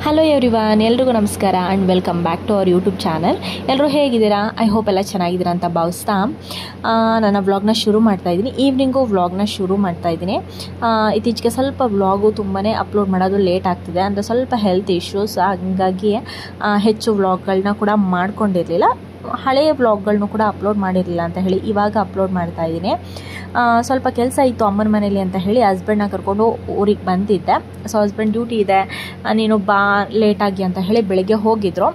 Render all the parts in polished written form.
Hello everyone, ಎಲ್ರಿಗೂ ನಮಸ್ಕಾರ and welcome back to our YouTube channel. ಎಲ್ಲರೂ ಹೇಗಿದ್ದೀರಾ? ಐ ಹೋಪ್ ಎಲ್ಲ ಚೆನ್ನಾಗಿದ್ದೀರಾ ಅಂತ ಭಾವಿಸ್ತಾ ನನ್ನ ವ್ಲಾಗ್ನ ಶುರು ಮಾಡ್ತಾಯಿದ್ದೀನಿ. ಈವ್ನಿಂಗು ವ್ಲಾಗ್ನ ಶುರು ಮಾಡ್ತಾಯಿದ್ದೀನಿ. ಇತ್ತೀಚೆಗೆ ಸ್ವಲ್ಪ ವ್ಲಾಗು ತುಂಬಾ ಅಪ್ಲೋಡ್ ಮಾಡೋದು ಲೇಟ್ ಆಗ್ತಿದೆ, ಅಂದರೆ ಸ್ವಲ್ಪ ಹೆಲ್ತ್ ಇಶ್ಯೂಸ್, ಹಾಗಾಗಿ ಹೆಚ್ಚು ವ್ಲಾಗ್ಗಳನ್ನ ಕೂಡ ಮಾಡ್ಕೊಂಡಿರಲಿಲ್ಲ. ಹಳೆಯ ವ್ಲಾಗ್ಗಳನ್ನೂ ಕೂಡ ಅಪ್ಲೋಡ್ ಮಾಡಿರಲಿಲ್ಲ ಅಂತ ಹೇಳಿ ಇವಾಗ ಅಪ್ಲೋಡ್ ಮಾಡ್ತಾಯಿದ್ದೀನಿ. ಸ್ವಲ್ಪ ಕೆಲಸ ಇತ್ತು ಅಮ್ಮನ ಮನೇಲಿ ಅಂತ ಹೇಳಿ ಹಸ್ಬೆಂಡ್ನ ಕರ್ಕೊಂಡು ಊರಿಗೆ ಬಂದಿದ್ದೆ. ಸೊ ಹಸ್ಬೆಂಡ್ ಡ್ಯೂಟಿ ಇದೆ, ನೀನು ಬಾ ಲೇಟಾಗಿ ಅಂತ ಹೇಳಿ ಬೆಳಗ್ಗೆ ಹೋಗಿದ್ರು.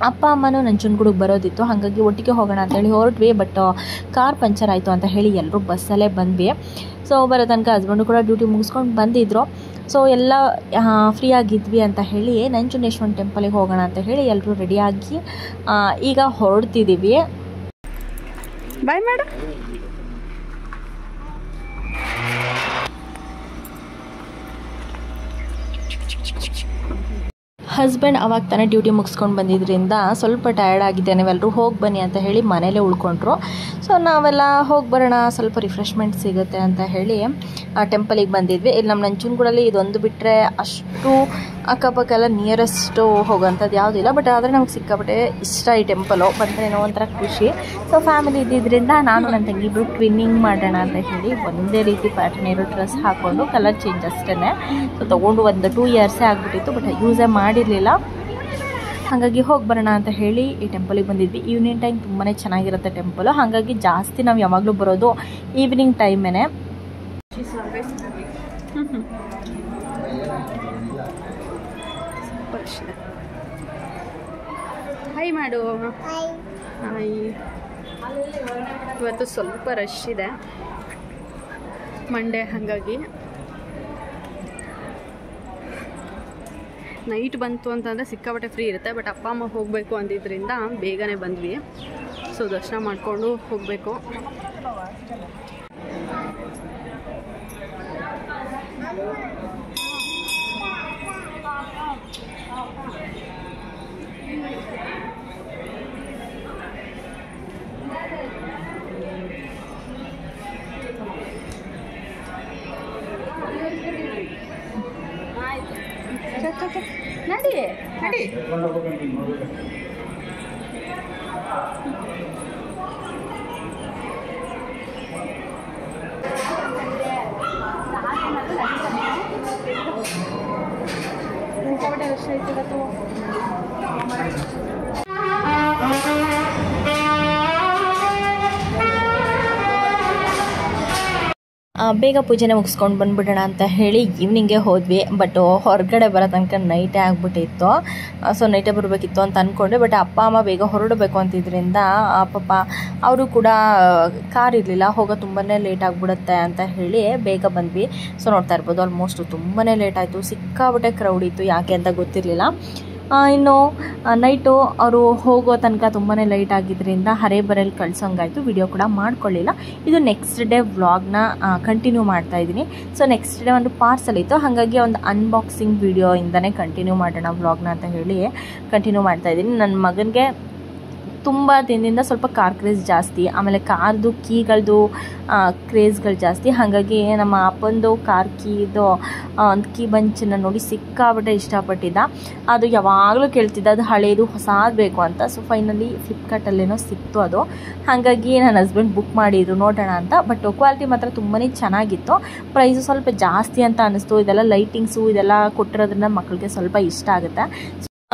ಅಪ್ಪ ಅಮ್ಮನೂ ನಂಜನಗೂಡಿಗೆ ಬರೋದಿತ್ತು, ಹಾಗಾಗಿ ಒಟ್ಟಿಗೆ ಹೋಗೋಣ ಅಂತೇಳಿ ಹೊರಟ್ವಿ. ಬಟ್ ಕಾರ್ ಪಂಚರ್ ಆಯಿತು ಅಂತ ಹೇಳಿ ಎಲ್ಲರೂ ಬಸ್ಸಲ್ಲೇ ಬಂದ್ವಿ. ಸೊ ಬರೋ ತನಕ ಹಸ್ಬೆಂಡು ಕೂಡ ಡ್ಯೂಟಿ ಮುಗಿಸ್ಕೊಂಡು ಬಂದಿದ್ದರು. ಸೊ ಎಲ್ಲ ಫ್ರೀ ಆಗಿದ್ವಿ ಅಂತ ಹೇಳಿ ನಂಜುಂಡೇಶ್ವರ ಟೆಂಪಲಿಗೆ ಹೋಗೋಣ ಅಂತ ಹೇಳಿ ಎಲ್ಲರೂ ರೆಡಿಯಾಗಿ ಈಗ ಹೊರಡ್ತಿದ್ದೀವಿ. ಬಾಯ್ ಮಾಡು. ಹಸ್ಬೆಂಡ್ ಅವಾಗ ತಾನೇ ಡ್ಯೂಟಿ ಮುಗಿಸ್ಕೊಂಡು ಬಂದಿದ್ದರಿಂದ ಸ್ವಲ್ಪ ಟಯರ್ಡ್ ಆಗಿದೆ, ನೀವೆಲ್ಲರೂ ಹೋಗಿ ಬನ್ನಿ ಅಂತ ಹೇಳಿ ಮನೇಲೇ ಉಳ್ಕೊಂಡ್ರು. ಸೊ ನಾವೆಲ್ಲ ಹೋಗಿ ಬರೋಣ, ಸ್ವಲ್ಪ ರಿಫ್ರೆಶ್ಮೆಂಟ್ ಸಿಗುತ್ತೆ ಅಂತ ಹೇಳಿ ಟೆಂಪಲಿಗೆ ಬಂದಿದ್ವಿ. ಇಲ್ಲಿ ನಮ್ಮ ನಂಜನಗೂಡಲ್ಲಿ ಇದೊಂದು ಬಿಟ್ಟರೆ ಅಷ್ಟು ಅಕ್ಕಪಕ್ಕ ಎಲ್ಲ ನಿಯರೆಸ್ಟು ಹೋಗೋಂಥದ್ದು ಯಾವುದಿಲ್ಲ. ಬಟ್ ಆದರೆ ನಮ್ಗೆ ಸಿಕ್ಕಾಪಟ್ಟೆ ಇಷ್ಟ ಈ ಟೆಂಪಲು, ಬಂದರೆ ಏನೋ ಒಂಥರ ಖುಷಿ. ಸೊ ಫ್ಯಾಮಿಲಿ ಇದ್ದಿದ್ದರಿಂದ ನಾನು ನನ್ನ ತಂಗಿಬ್ರು ಟ್ವಿನ್ನಿಂಗ್ ಮಾಡೋಣ ಅಂತ ಹೇಳಿ ಒಂದೇ ರೀತಿ ಪ್ಯಾಟರ್ನ್ ಇರೋ ಡ್ರೆಸ್ ಹಾಕ್ಕೊಂಡು, ಕಲರ್ ಚೇಂಜ್ ಅಷ್ಟೇ. ಸೊ ತೊಗೊಂಡು ಒಂದು 2 ಇಯರ್ಸೇ ಆಗಿಬಿಟ್ಟಿತ್ತು, ಬಟ್ ಯೂಸೇ ಮಾಡಿರಲಿಲ್ಲ. ಹಾಗಾಗಿ ಹೋಗಿ ಬರೋಣ ಅಂತ ಹೇಳಿ ಈ ಟೆಂಪಲಿಗೆ ಬಂದಿದ್ವಿ. ಈವ್ನಿಂಗ್ ಟೈಮ್ ತುಂಬಾ ಚೆನ್ನಾಗಿರುತ್ತೆ ಟೆಂಪಲು, ಹಾಗಾಗಿ ಜಾಸ್ತಿ ನಾವು ಯಾವಾಗಲೂ ಬರೋದು ಈವ್ನಿಂಗ್ ಟೈಮೇನೆ. ಹಾಯ್ ಮಾಡು. ಹಾಯ್. ಇವತ್ತು ಸ್ವಲ್ಪ ರಶ್ ಇದೆ, ಮಂಡೇ, ಹಾಗಾಗಿ ನೈಟ್ ಬಂತು ಅಂತಂದರೆ ಸಿಕ್ಕಾಪಟ್ಟೆ ಫ್ರೀ ಇರುತ್ತೆ. ಬಟ್ ಅಪ್ಪ ಅಮ್ಮ ಹೋಗಬೇಕು ಅಂದಿದ್ದರಿಂದ ಬೇಗನೆ ಬಂದ್ವಿ. ಸೊ ದರ್ಶನ ಮಾಡಿಕೊಂಡು ಹೋಗಬೇಕು. ನಡಿ ನಡಿ. ಬೇಗ ಪೂಜೆನೇ ಮುಗಿಸ್ಕೊಂಡು ಬಂದುಬಿಡೋಣ ಅಂತ ಹೇಳಿ ಈವ್ನಿಂಗೇ ಹೋದ್ವಿ. ಬಟ್ ಹೊರಗಡೆ ಬರೋ ತನಕ ನೈಟೇ ಆಗಿಬಿಟ್ಟಿತ್ತು. ಸೊ ನೈಟೇ ಬರಬೇಕಿತ್ತು ಅಂತ ಅಂದ್ಕೊಂಡೆ. ಬಟ್ ಅಪ್ಪ ಅಮ್ಮ ಬೇಗ ಹೊರಡಬೇಕು ಅಂತಿದ್ದರಿಂದ ಪಾಪ ಅವರು ಕೂಡ ಕಾರ್ ಇರಲಿಲ್ಲ, ಹೋಗೋ ತುಂಬಾ ಲೇಟ್ ಆಗಿಬಿಡುತ್ತೆ ಅಂತ ಹೇಳಿ ಬೇಗ ಬಂದ್ವಿ. ಸೊ ನೋಡ್ತಾ ಇರ್ಬೋದು, ಆಲ್ಮೋಸ್ಟ್ ತುಂಬಾ ಲೇಟ್ ಆಯಿತು, ಸಿಕ್ಕಾಬಿಟ್ಟೆ ಕ್ರೌಡ್ ಇತ್ತು, ಯಾಕೆ ಅಂತ ಗೊತ್ತಿರಲಿಲ್ಲ. ಇನ್ನು ನೈಟು ಅವರು ಹೋಗೋ ತನಕ ತುಂಬಾ ಲೈಟ್ ಆಗಿದ್ದರಿಂದ ಹರೇ ಬರೆಯಲ್ಲಿ ಕಳ್ಸೋಂಗಾಯಿತು, ವಿಡಿಯೋ ಕೂಡ ಮಾಡ್ಕೊಳ್ಳಿಲ್ಲ. ಇದು ನೆಕ್ಸ್ಟ್ ಡೇ ವ್ಲಾಗ್ನ ಕಂಟಿನ್ಯೂ ಮಾಡ್ತಾಯಿದ್ದೀನಿ. ಸೊ ನೆಕ್ಸ್ಟ್ ಡೇ ಒಂದು ಪಾರ್ಸಲ್ ಇತ್ತು, ಹಾಗಾಗಿ ಒಂದು ಅನ್ಬಾಕ್ಸಿಂಗ್ ವಿಡಿಯೋಯಿಂದನೇ ಕಂಟಿನ್ಯೂ ಮಾಡೋಣ ವ್ಲಾಗ್ನ ಅಂತ ಹೇಳಿ ಕಂಟಿನ್ಯೂ ಮಾಡ್ತಾಯಿದ್ದೀನಿ. ನನ್ನ ಮಗನಿಗೆ ತುಂಬ ದಿನದಿಂದ ಸ್ವಲ್ಪ ಕಾರ್ ಕ್ರೇಜ್ ಜಾಸ್ತಿ, ಆಮೇಲೆ ಕಾರ್ದು ಕೀಗಳದು ಕ್ರೇಜ್ಗಳು ಜಾಸ್ತಿ. ಹಾಗಾಗಿ ನಮ್ಮ ಅಪ್ಪಂದು ಕಾರ್ ಕೀದು ಒಂದು ಕೀ ಬಂಚನ್ನು ನೋಡಿ ಸಿಕ್ಕಾಬಿಟ್ಟೆ ಇಷ್ಟಪಟ್ಟಿದ್ದ. ಅದು ಯಾವಾಗಲೂ ಕೇಳ್ತಿದ್ದ, ಅದು ಹಳೇದು ಹೊಸಾದು ಬೇಕು ಅಂತ. ಸೊ ಫೈನಲಿ ಫ್ಲಿಪ್ಕಾರ್ಟಲ್ಲೇನೋ ಸಿಕ್ತು ಅದು, ಹಾಗಾಗಿ ನನ್ನ ಹಸ್ಬೆಂಡ್ ಬುಕ್ ಮಾಡಿದ್ರು ನೋಡೋಣ ಅಂತ. ಬಟ್ ಕ್ವಾಲಿಟಿ ಮಾತ್ರ ತುಂಬಾ ಚೆನ್ನಾಗಿತ್ತು, ಪ್ರೈಸು ಸ್ವಲ್ಪ ಜಾಸ್ತಿ ಅಂತ ಅನ್ನಿಸ್ತು. ಇದೆಲ್ಲ ಲೈಟಿಂಗ್ಸು ಇದೆಲ್ಲ ಕೊಟ್ಟಿರೋದ್ರಿಂದ ಮಕ್ಕಳಿಗೆ ಸ್ವಲ್ಪ ಇಷ್ಟ ಆಗುತ್ತೆ.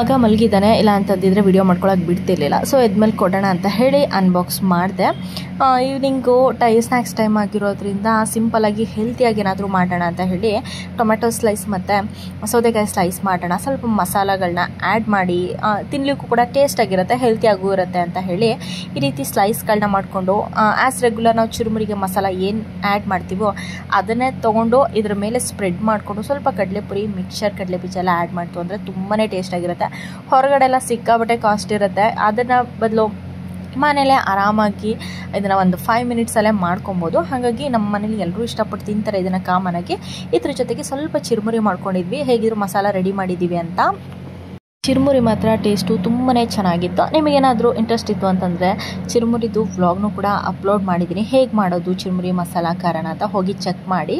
ಆಗ ಮಲಗಿದ್ದಾನೆ, ಇಲ್ಲ ಅಂತಂದಿದ್ರೆ ವಿಡಿಯೋ ಮಾಡ್ಕೊಳಕ್ಕೆ ಬಿಡ್ತಿರ್ಲಿಲ್ಲ. ಸೊ ಇದ್ಮೇಲೆ ಕೊಡೋಣ ಅಂತ ಹೇಳಿ ಅನ್ಬಾಕ್ಸ್ ಮಾಡಿದೆ. ಈವ್ನಿಂಗು ಸ್ನ್ಯಾಕ್ಸ್ ಟೈಮ್ ಆಗಿರೋದ್ರಿಂದ ಸಿಂಪಲಾಗಿ ಹೆಲ್ತಿಯಾಗಿ ಏನಾದರೂ ಮಾಡೋಣ ಅಂತ ಹೇಳಿ ಟೊಮೆಟೊ ಸ್ಲೈಸ್ ಮತ್ತು ಸೌತೆಕಾಯಿ ಸ್ಲೈಸ್ ಮಾಡೋಣ, ಸ್ವಲ್ಪ ಮಸಾಲೆಗಳನ್ನ ಆ್ಯಡ್ ಮಾಡಿ ತಿನ್ನಲಿಕ್ಕೂ ಕೂಡ ಟೇಸ್ಟಾಗಿರುತ್ತೆ, ಹೆಲ್ತಿಯಾಗೂ ಇರುತ್ತೆ ಅಂತ ಹೇಳಿ ಈ ರೀತಿ ಸ್ಲೈಸ್ಗಳನ್ನ ಮಾಡಿಕೊಂಡು ಆ್ಯಸ್ ರೆಗ್ಯುಲರ್ ನಾವು ಚುರುಮುರಿಗೆ ಮಸಾಲ ಏನು ಆ್ಯಡ್ ಮಾಡ್ತೀವೋ ಅದನ್ನೇ ತೊಗೊಂಡು ಇದ್ರ ಮೇಲೆ ಸ್ಪ್ರೆಡ್ ಮಾಡಿಕೊಂಡು ಸ್ವಲ್ಪ ಕಡಲೆಪುರಿ, ಮಿಕ್ಸರ್, ಕಡಲೆ ಬೀಜ ಎಲ್ಲ ಆ್ಯಡ್ ಮಾಡ್ತು ಅಂದರೆ ತುಂಬಾ ಟೇಸ್ಟಾಗಿರುತ್ತೆ. ಹೊರಗಡೆ ಎಲ್ಲ ಸಿಕ್ಕಾಬಟ್ಟೆ ಕಾಸ್ಟ್ ಇರುತ್ತೆ, ಅದನ್ನು ಬದಲು ಮನೇಲೆ ಆರಾಮಾಗಿ ಇದನ್ನು ಒಂದು 5 ಮಿನಿಟ್ಸಲ್ಲೇ ಮಾಡ್ಕೊಬೋದು. ಹಾಗಾಗಿ ನಮ್ಮ ಮನೇಲಿ ಎಲ್ಲರೂ ಇಷ್ಟಪಟ್ಟು ತಿಂತಾರೆ ಇದನ್ನು ಕಾಮನಾಗಿ. ಇದ್ರ ಜೊತೆಗೆ ಸ್ವಲ್ಪ ಚಿರುಮುರಿ ಮಾಡ್ಕೊಂಡಿದ್ವಿ, ಹೇಗಿದ್ರು ಮಸಾಲ ರೆಡಿ ಮಾಡಿದ್ದೀವಿ ಅಂತ. ಚಿರುಮುರಿ ಮಾತ್ರ ಟೇಸ್ಟು ತುಂಬಾ ಚೆನ್ನಾಗಿತ್ತು. ನಿಮಗೇನಾದರೂ ಇಂಟ್ರೆಸ್ಟ್ ಇತ್ತು ಅಂತಂದರೆ ಚಿರುಮುರಿದು ವ್ಲಾಗ್ನೂ ಕೂಡ ಅಪ್ಲೋಡ್ ಮಾಡಿದ್ದೀನಿ, ಹೇಗೆ ಮಾಡೋದು ಚಿರುಮುರಿ ಮಸಾಲ ಖಾರನ ಅಂತ ಹೋಗಿ ಚೆಕ್ ಮಾಡಿ.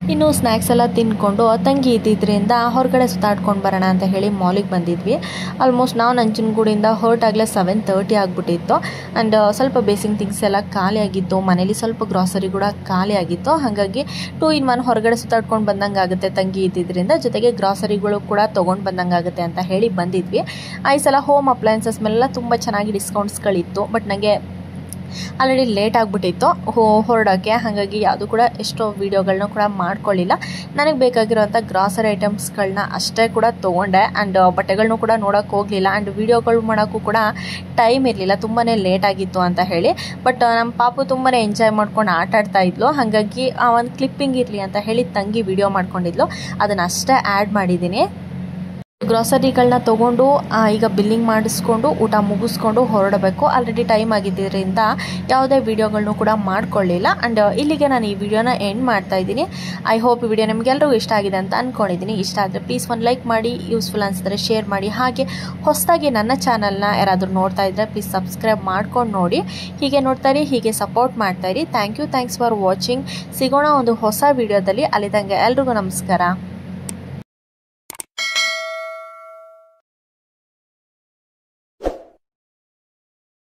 ಇನ್ನು ಸ್ನ್ಯಾಕ್ಸ್ ಎಲ್ಲ ತಿಂದ್ಕೊಂಡು ತಂಗಿ ಇದ್ದಿದ್ದರಿಂದ ಹೊರಗಡೆ ಸುತ್ತಾಡ್ಕೊಂಡು ಬರೋಣ ಅಂತ ಹೇಳಿ ಮಾಲಿಗೆ ಬಂದಿದ್ವಿ. ಆಲ್ಮೋಸ್ಟ್ ನಾವು ನಂಜನಗೂಡಿಂದ ಹೊರಟಾಗಲೇ 7:30 ಆಗಿಬಿಟ್ಟಿತ್ತು. ಆ್ಯಂಡ್ ಸ್ವಲ್ಪ ಬೇಸಿಕ್ ಥಿಂಗ್ಸ್ ಎಲ್ಲ ಖಾಲಿ ಆಗಿತ್ತು, ಮನೇಲಿ ಸ್ವಲ್ಪ ಗ್ರಾಸರಿ ಕೂಡ ಖಾಲಿ ಆಗಿತ್ತು. ಹಾಗಾಗಿ 2 in 1 ಹೊರಗಡೆ ಸುತ್ತಾಡ್ಕೊಂಡು ಬಂದಂಗೆ ಆಗುತ್ತೆ ತಂಗಿ ಇದ್ದಿದ್ದರಿಂದ, ಜೊತೆಗೆ ಗ್ರಾಸರಿಗಳು ಕೂಡ ತೊಗೊಂಡು ಬಂದಂಗೆ ಆಗುತ್ತೆ ಅಂತ ಹೇಳಿ ಬಂದಿದ್ವಿ. ಈ ಸಲ ಹೋಮ್ ಅಪ್ಲಯನ್ಸಸ್ ಮೇಲೆಲ್ಲ ತುಂಬ ಚೆನ್ನಾಗಿ ಡಿಸ್ಕೌಂಟ್ಸ್ಗಳಿತ್ತು. ಬಟ್ ನನಗೆ ಆಲ್ರೆಡಿ ಲೇಟ್ ಆಗಿಬಿಟ್ಟಿತ್ತು ಹೊರಡೋಕ್ಕೆ, ಹಾಗಾಗಿ ಯಾವುದು ಕೂಡ ಎಷ್ಟೋ ವೀಡಿಯೋಗಳನ್ನೂ ಕೂಡ ಮಾಡ್ಕೊಳ್ಳಿಲ್ಲ. ನನಗೆ ಬೇಕಾಗಿರೋಂಥ ಗ್ರಾಸರಿ ಐಟಮ್ಸ್ಗಳನ್ನ ಅಷ್ಟೇ ಕೂಡ ತೊಗೊಂಡೆ. ಆ್ಯಂಡ್ ಬಟ್ಟೆಗಳನ್ನೂ ಕೂಡ ನೋಡೋಕ್ಕೆ ಹೋಗಲಿಲ್ಲ. ಆ್ಯಂಡ್ ವೀಡಿಯೋಗಳು ಮಾಡೋಕ್ಕೂ ಕೂಡ ಟೈಮ್ ಇರಲಿಲ್ಲ, ತುಂಬಾ ಲೇಟ್ ಆಗಿತ್ತು ಅಂತ ಹೇಳಿ. ಬಟ್ ನಮ್ಮ ಪಾಪು ತುಂಬಾ ಎಂಜಾಯ್ ಮಾಡ್ಕೊಂಡು ಆಟಾಡ್ತಾ ಇದ್ಲು. ಹಾಗಾಗಿ ಒಂದು ಕ್ಲಿಪ್ಪಿಂಗ್ ಇರಲಿ ಅಂತ ಹೇಳಿ ತಂಗಿ ವಿಡಿಯೋ ಮಾಡ್ಕೊಂಡಿದ್ಲು, ಅದನ್ನು ಅಷ್ಟೇ ಆ್ಯಡ್ ಮಾಡಿದ್ದೀನಿ. ಗ್ರಾಸರಿಗಳನ್ನ ತೊಗೊಂಡು ಈಗ ಬಿಲ್ಲಿಂಗ್ ಮಾಡಿಸ್ಕೊಂಡು ಊಟ ಮುಗಿಸ್ಕೊಂಡು ಹೊರಡಬೇಕು. ಆಲ್ರೆಡಿ ಟೈಮ್ ಆಗಿದ್ದರಿಂದ ಯಾವುದೇ ವೀಡಿಯೋಗಳನ್ನೂ ಕೂಡ ಮಾಡ್ಕೊಳ್ಳಿಲ್ಲ. ಆ್ಯಂಡ್ ಇಲ್ಲಿಗೆ ನಾನು ಈ ವಿಡಿಯೋನ ಎಂಡ್ ಮಾಡ್ತಾ ಇದ್ದೀನಿ. ಐ ಹೋಪ್ ಈ ವಿಡಿಯೋ ನಿಮಗೆಲ್ಲರಿಗೂ ಇಷ್ಟ ಆಗಿದೆ ಅಂತ ಅಂದ್ಕೊಂಡಿದ್ದೀನಿ. ಇಷ್ಟ ಆದರೆ ಪ್ಲೀಸ್ ಒಂದು ಲೈಕ್ ಮಾಡಿ, ಯೂಸ್ಫುಲ್ ಅನಿಸಿದ್ರೆ ಶೇರ್ ಮಾಡಿ. ಹಾಗೆ ಹೊಸದಾಗಿ ನನ್ನ ಚಾನಲ್ನ ಯಾರಾದರೂ ನೋಡ್ತಾ ಇದ್ದರೆ ಪ್ಲೀಸ್ ಸಬ್ಸ್ಕ್ರೈಬ್ ಮಾಡ್ಕೊಂಡು ನೋಡಿ. ಹೀಗೆ ನೋಡ್ತಾಯಿರಿ, ಹೀಗೆ ಸಪೋರ್ಟ್ ಮಾಡ್ತಾಯಿರಿ. Thanks for watching. ಸಿಗೋಣ ಒಂದು ಹೊಸ ವಿಡಿಯೋದಲ್ಲಿ. ಅಲ್ಲಿ ತನಕ ಎಲ್ರಿಗೂ ನಮಸ್ಕಾರ.